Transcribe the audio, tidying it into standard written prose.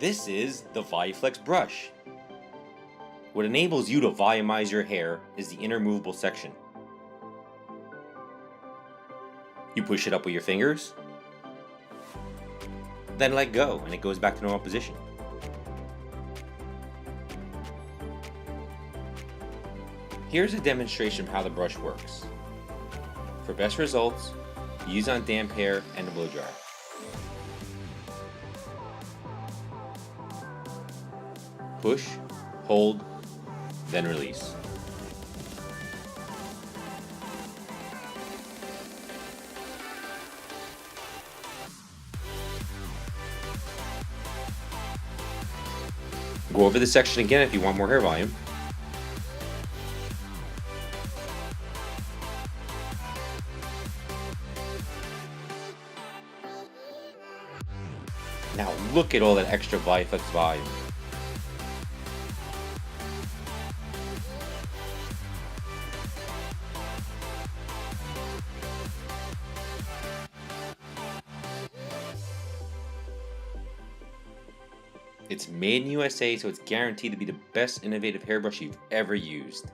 This is the Voluflex brush. What enables you to volumize your hair is the inner movable section. You push it up with your fingers, then let go and it goes back to normal position. Here's a demonstration of how the brush works. For best results, use on damp hair and a blow dryer. Push, hold, then release. Go over this section again if you want more hair volume. Now look at all that extra Voluflex volume. It's made in USA, so it's guaranteed to be the best innovative hairbrush you've ever used.